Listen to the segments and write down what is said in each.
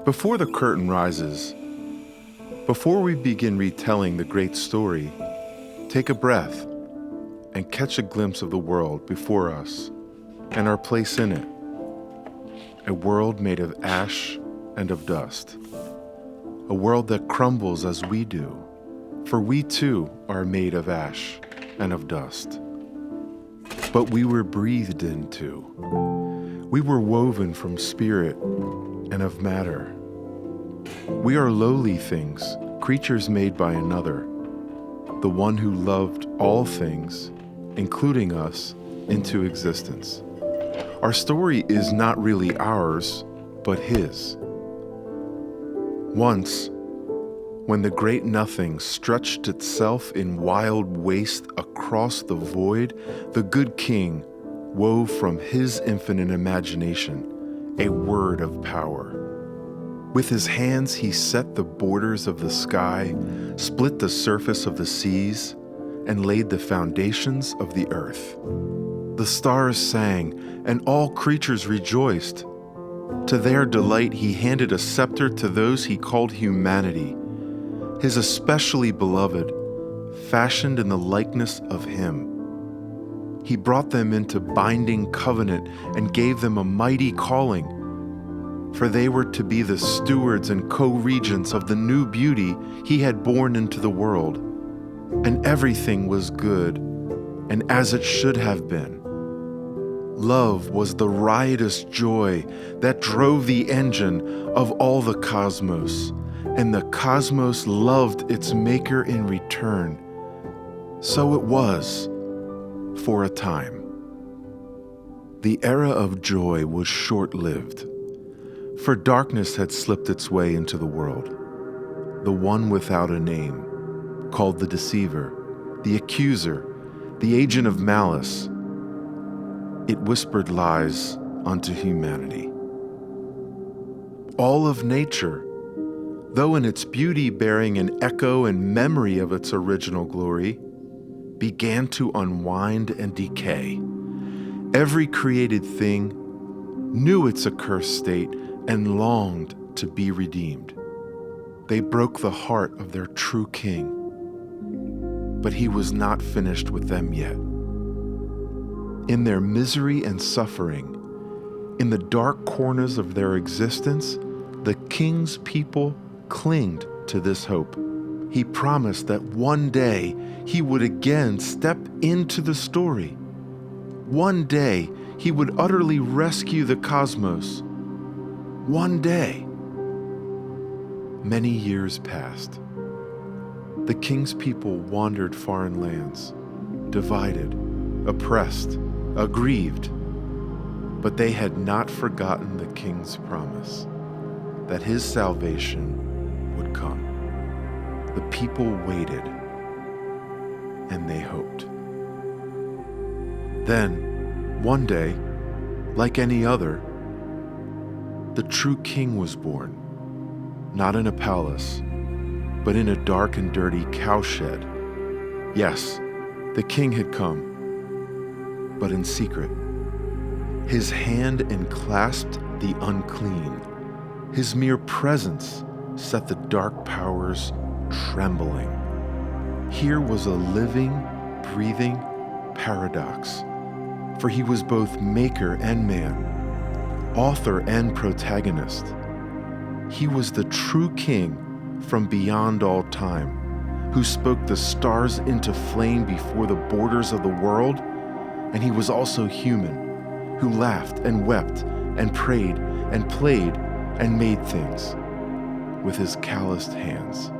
Before the curtain rises, before we begin retelling the great story, take a breath and catch a glimpse of the world before us and our place in it. A world made of ash and of dust. A world that crumbles as we do, for we too are made of ash and of dust. But we were breathed into. We were woven from spirit and of matter. We are lowly things, creatures made by another, the one who loved all things, including us, into existence. Our story is not really ours, but his. Once, when the great nothing stretched itself in wild waste across the void, the good king wove from his infinite imagination a word of power. With his hands he set the borders of the sky, split the surface of the seas, and laid the foundations of the earth. The stars sang, and all creatures rejoiced. To their delight he handed a scepter to those he called humanity, his especially beloved, fashioned in the likeness of him. He brought them into binding covenant and gave them a mighty calling, for they were to be the stewards and co-regents of the new beauty he had born into the world. And everything was good, and as it should have been. Love was the riotous joy that drove the engine of all the cosmos, and the cosmos loved its maker in return. So it was, for a time. The era of joy was short-lived, for darkness had slipped its way into the world, the one without a name, called the deceiver, the accuser, the agent of malice. It whispered lies unto humanity. All of nature, though in its beauty bearing an echo and memory of its original glory, began to unwind and decay. Every created thing knew its accursed state and longed to be redeemed. They broke the heart of their true king, but he was not finished with them yet. In their misery and suffering, in the dark corners of their existence, the king's people clinged to this hope. He promised that one day he would again step into the story. One day he would utterly rescue the cosmos. One day. Many years passed. The king's people wandered foreign lands, divided, oppressed, aggrieved, but they had not forgotten the king's promise that his salvation would come. The people waited, and they hoped. Then, one day, like any other, the true king was born, not in a palace, but in a dark and dirty cowshed. Yes, the king had come, but in secret. His hand enclasped the unclean. His mere presence set the dark powers trembling. Here was a living, breathing paradox, for he was both maker and man, author and protagonist. He was the true king from beyond all time, who spoke the stars into flame before the borders of the world, and he was also human, who laughed and wept and prayed and played and made things with his calloused hands.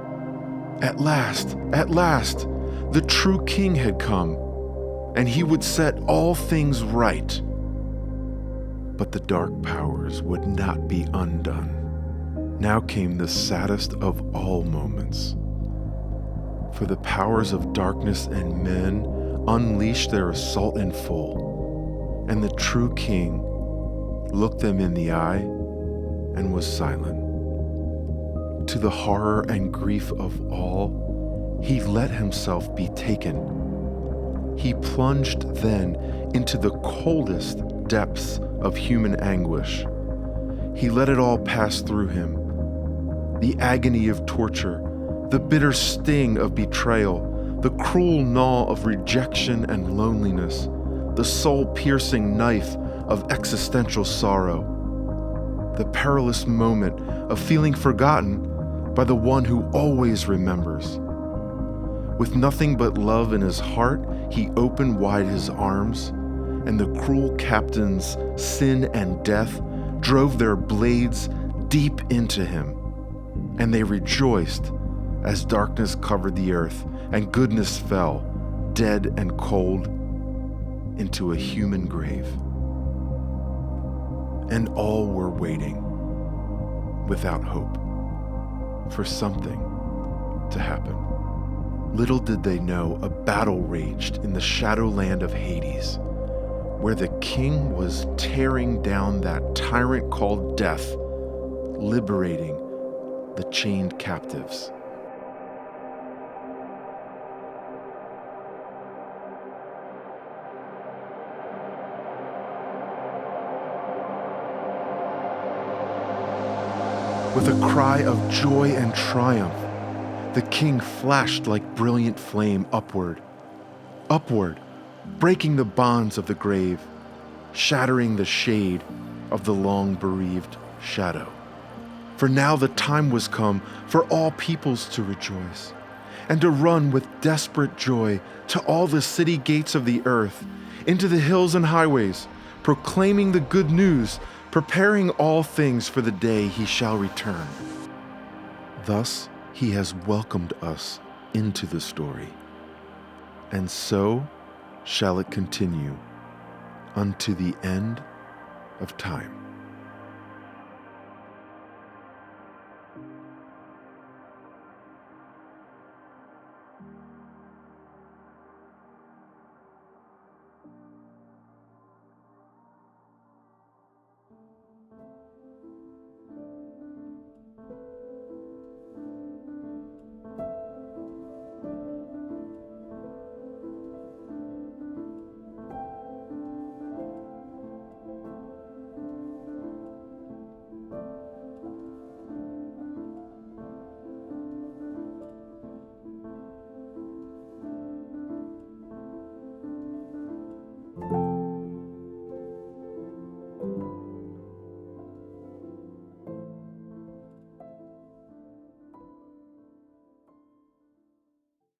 At last, the true king had come, and he would set all things right. But the dark powers would not be undone. Now came the saddest of all moments. For the powers of darkness and men unleashed their assault in full, and the true king looked them in the eye and was silent. To the horror and grief of all, he let himself be taken. He plunged then into the coldest depths of human anguish. He let it all pass through him, the agony of torture, the bitter sting of betrayal, the cruel gnaw of rejection and loneliness, the soul-piercing knife of existential sorrow, the perilous moment of feeling forgotten by the one who always remembers. With nothing but love in his heart, he opened wide his arms, and the cruel captains, sin and death, drove their blades deep into him. And they rejoiced as darkness covered the earth and goodness fell, dead and cold, into a human grave. And all were waiting, without hope, for something to happen. Little did they know a battle raged in the shadowland of Hades, where the king was tearing down that tyrant called death, liberating the chained captives. With a cry of joy and triumph, the king flashed like brilliant flame upward, breaking the bonds of the grave, shattering the shade of the long bereaved shadow. For now the time was come for all peoples to rejoice, and to run with desperate joy to all the city gates of the earth, into the hills and highways, proclaiming the good news, preparing all things for the day he shall return. Thus he has welcomed us into the story, and so shall it continue unto the end of time.